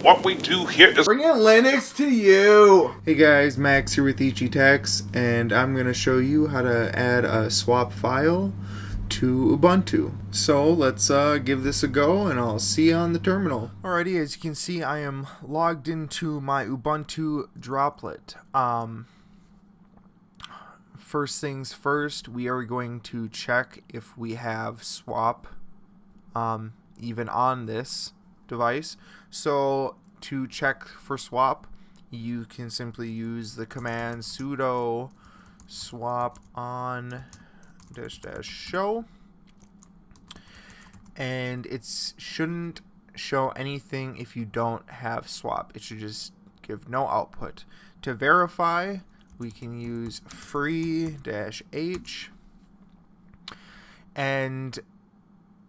what we do here is bringing Linux to you. Hey guys, Max here with EGTechs, and I'm going to show you how to add a swap file to Ubuntu. So let's give this a go, and I'll see you on the terminal. Alrighty, as you can see, I am logged into my Ubuntu droplet. First things first, we are going to check if we have swap even on this device. So to check for swap, you can simply use the command sudo swap on -- show, and it shouldn't show anything if you don't have swap. It should just give no output. To verify, we can use free-h, and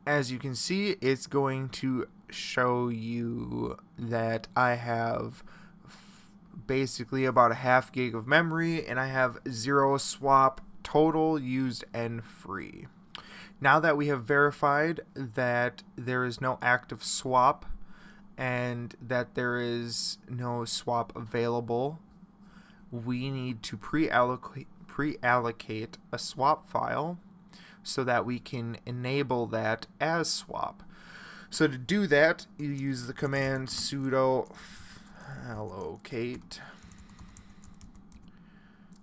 as you can see, it's going to show you that I have basically about a ½ gig of memory, and I have 0 swap total used and free. Now that we have verified that there is no active swap and that there is no swap available, we need to pre-allocate a swap file so that we can enable that as swap. So to do that, you use the command sudo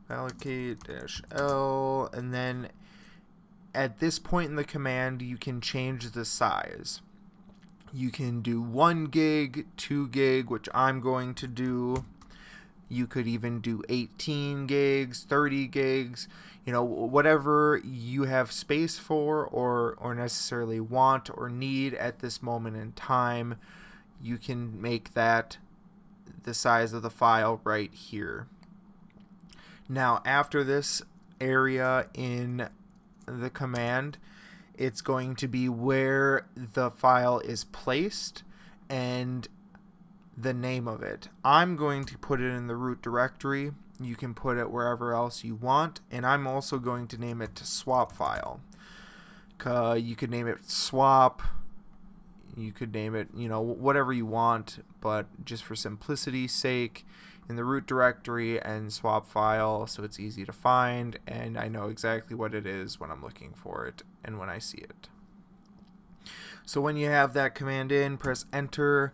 allocate-l, and then at this point in the command, you can change the size. You can do 1 gig, 2 gig, which I'm going to do. You could even do 18 gigs, 30 gigs, you know, whatever you have space for or necessarily want or need at this moment in time. You can make that the size of the file right here. Now, after this area in the command, it's going to be where the file is placed and the name of it. I'm going to put it in the root directory. You can put it wherever else you want, and I'm also going to name it swap file. You could name it swap, you could name it, you know, whatever you want, but just for simplicity's sake, in the root directory and swap file, so it's easy to find and I know exactly what it is when I'm looking for it and when I see it. So when you have that command in, press enter.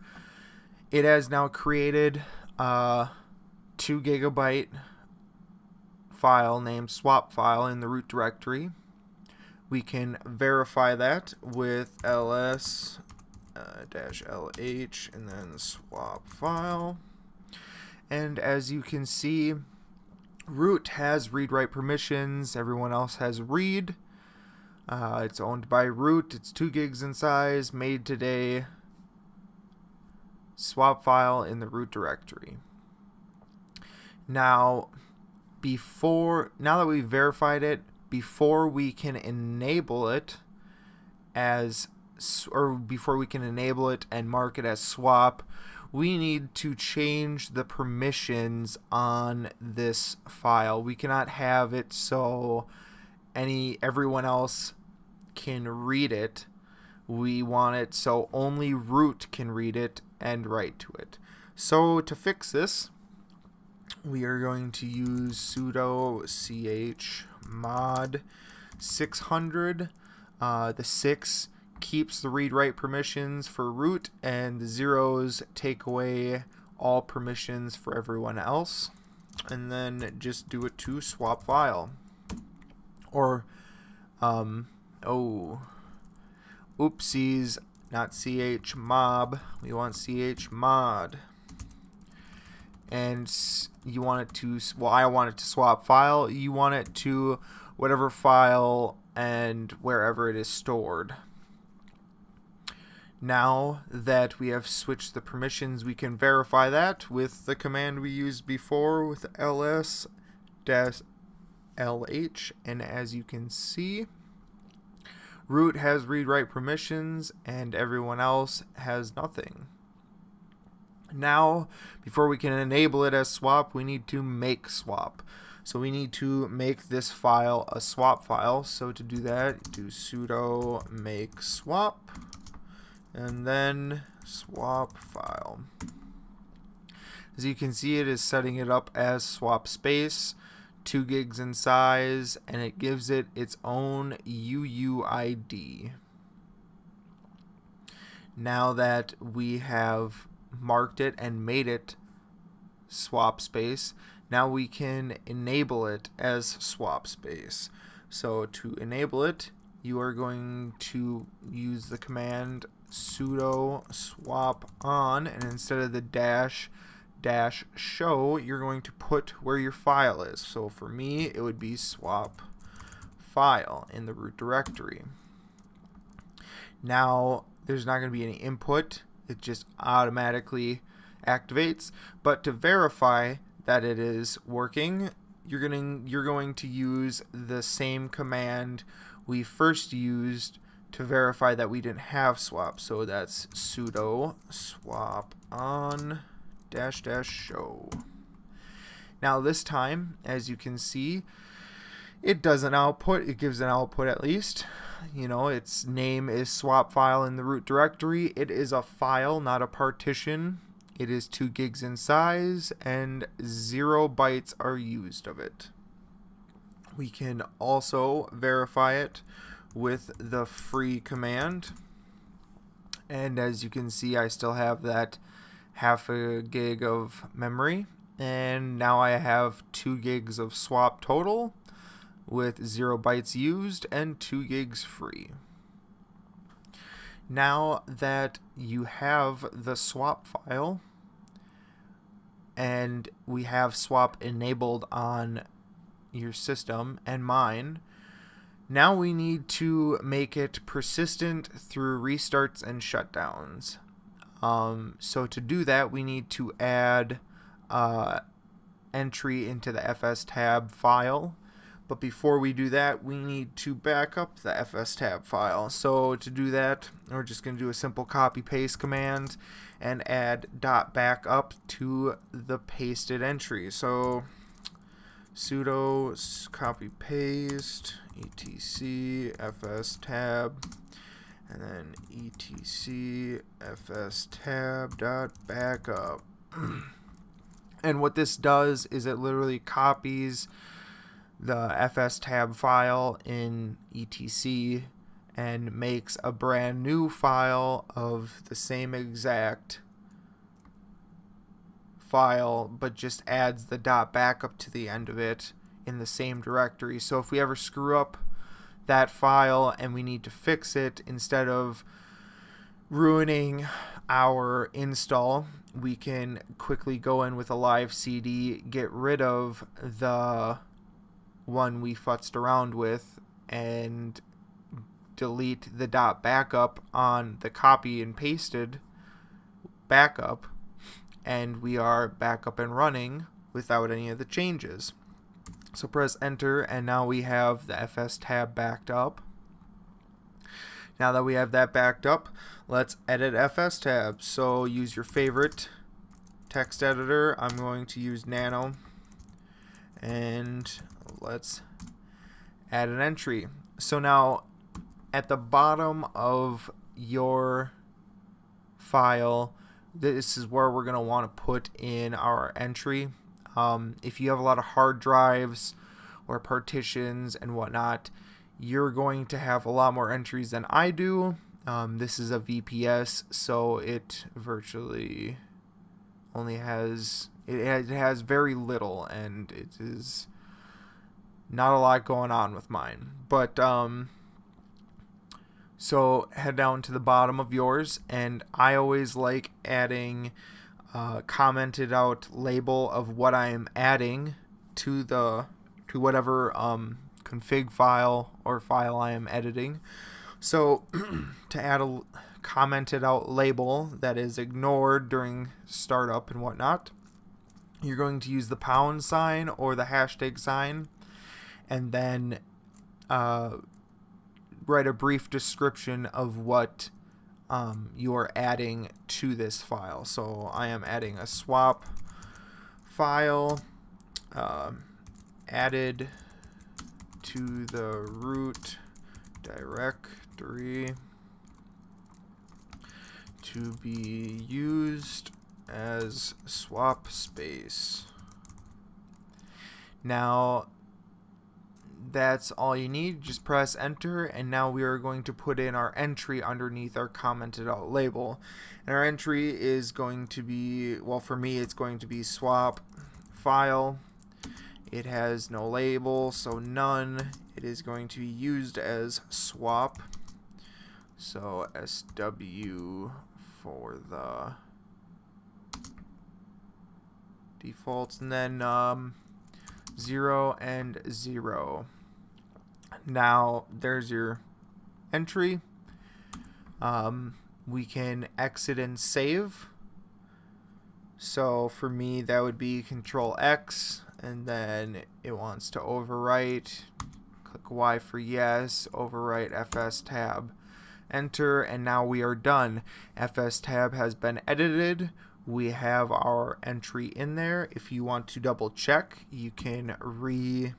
It has now created a 2 gigabyte file named swap file in the root directory. We can verify that with ls -lh and then swap file. And as you can see, root has read-write permissions. Everyone else has read. It's owned by root. It's 2 gigs in size. Made today. Swap file in the root directory. Now that we've verified it, before we can enable it and mark it as swap, we need to change the permissions on this file. We cannot have it so everyone else can read it. We want it so only root can read it and write to it. So to fix this, we are going to use sudo chmod 600. The 6 keeps the read-write permissions for root, and the 0s take away all permissions for everyone else. And then just do it to swap file. Or, oopsies, not chmob, we want chmod. And you want it to, well, I want it to swap file, you want it to whatever file and wherever it is stored. Now that we have switched the permissions, we can verify that with the command we used before with ls-lh, and as you can see, root has read-write permissions and everyone else has nothing. Now, before we can enable it as swap, we need to make swap. So we need to make this file a swap file. So to do that, do sudo make swap and then swap file. As you can see, it is setting it up as swap space, 2 gigs in size, and it gives it its own UUID. Now that we have marked it and made it swap space, now we can enable it as swap space. So to enable it, you are going to use the command sudo swap on, and instead of the dash show, you're going to put where your file is. So for me, it would be swap file in the root directory. Now there's not going to be any input, it just automatically activates. But to verify that it is working, you're going to use the same command we first used to verify that we didn't have swap. So that's sudo swap on -- show. Now this time, as you can see, it does an output. It gives an output at least. You know, its name is swap file in the root directory. It is a file, not a partition. It is 2 gigs in size and 0 bytes are used of it. We can also verify it with the free command. And as you can see, I still have that half a gig of memory. And now I have 2 gigs of swap total with 0 bytes used and 2 gigs free. Now that you have the swap file and we have swap enabled on your system and mine, now we need to make it persistent through restarts and shutdowns. So to do that, we need to add entry into the FSTab file. But before we do that, we need to back up the FSTab file. So to do that, we're just going to do a simple copy-paste command and add .backup to the pasted entry. So sudo copy-paste etc FSTab and then etc FSTab.backup. And what this does is it literally copies the FSTab file in etc and makes a brand new file of the same exact file, but just adds the .backup to the end of it in the same directory. So if we ever screw up that file and we need to fix it, instead of ruining our install, we can quickly go in with a live CD, get rid of the one we futzed around with, and delete the .backup on the copy and pasted backup, and we are back up and running without any of the changes. So press enter, and now we have the FSTab backed up. Now that we have that backed up, let's edit FSTab. So use your favorite text editor. I'm going to use Nano, and let's add an entry. So now at the bottom of your file, this is where we're going to want to put in our entry. If you have a lot of hard drives or partitions and whatnot, you're going to have a lot more entries than I do. This is a VPS, so it virtually only has it has very little, and it is not a lot going on with mine. But so head down to the bottom of yours, and I always like adding commented out label of what I am adding to whatever config file or file I am editing. So to add a commented out label that is ignored during startup and whatnot, you're going to use the pound sign or the hashtag sign, and then write a brief description of what you are adding to this file. So I am adding a swap file added to the root directory to be used as swap space. Now that's all you need. Just press enter, and now we are going to put in our entry underneath our commented out label. And our entry is going to be, well, for me it's going to be swap file. It has no label, so none. It is going to be used as swap, so SW for the defaults, and then 0 and 0. Now there's your entry. We can exit and save. So for me that would be Control X, and then it wants to overwrite. Click Y for yes, overwrite FSTab, enter, and now we are done. FSTab has been edited. We have our entry in there. If you want to double check, you can redo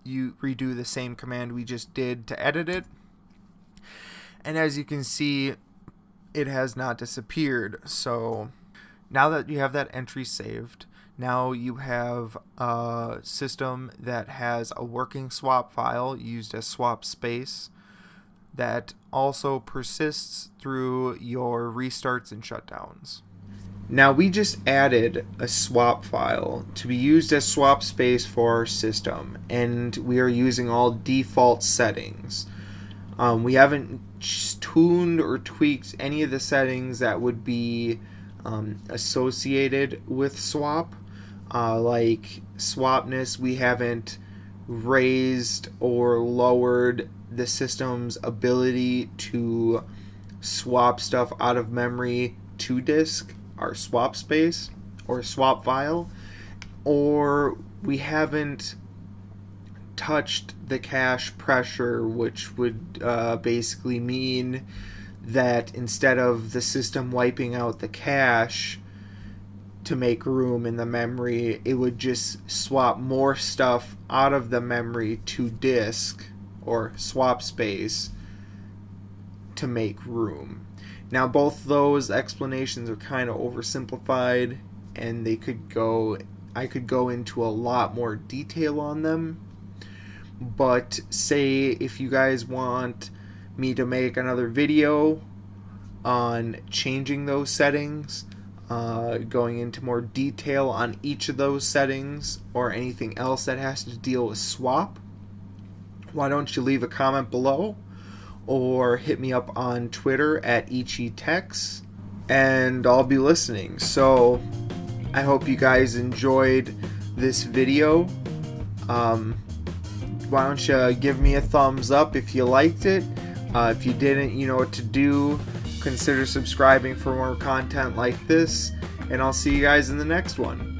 the same command we just did to edit it. And as you can see, it has not disappeared. So now that you have that entry saved, now you have a system that has a working swap file used as swap space that also persists through your restarts and shutdowns. Now we just added a swap file to be used as swap space for our system, and we are using all default settings. We haven't tuned or tweaked any of the settings that would be associated with swap. Like swapness, we haven't raised or lowered the system's ability to swap stuff out of memory to disk, our swap space or swap file, or we haven't touched the cache pressure, which would basically mean that instead of the system wiping out the cache to make room in the memory, it would just swap more stuff out of the memory to disk or swap space to make room. Now both those explanations are kind of oversimplified, and I could go into a lot more detail on them. But say if you guys want me to make another video on changing those settings, going into more detail on each of those settings or anything else that has to deal with swap, why don't you leave a comment below or hit me up on Twitter at ichitex, and I'll be listening. So I hope you guys enjoyed this video. Why don't you give me a thumbs up if you liked it. If you didn't, you know what to do. Consider subscribing for more content like this, and I'll see you guys in the next one.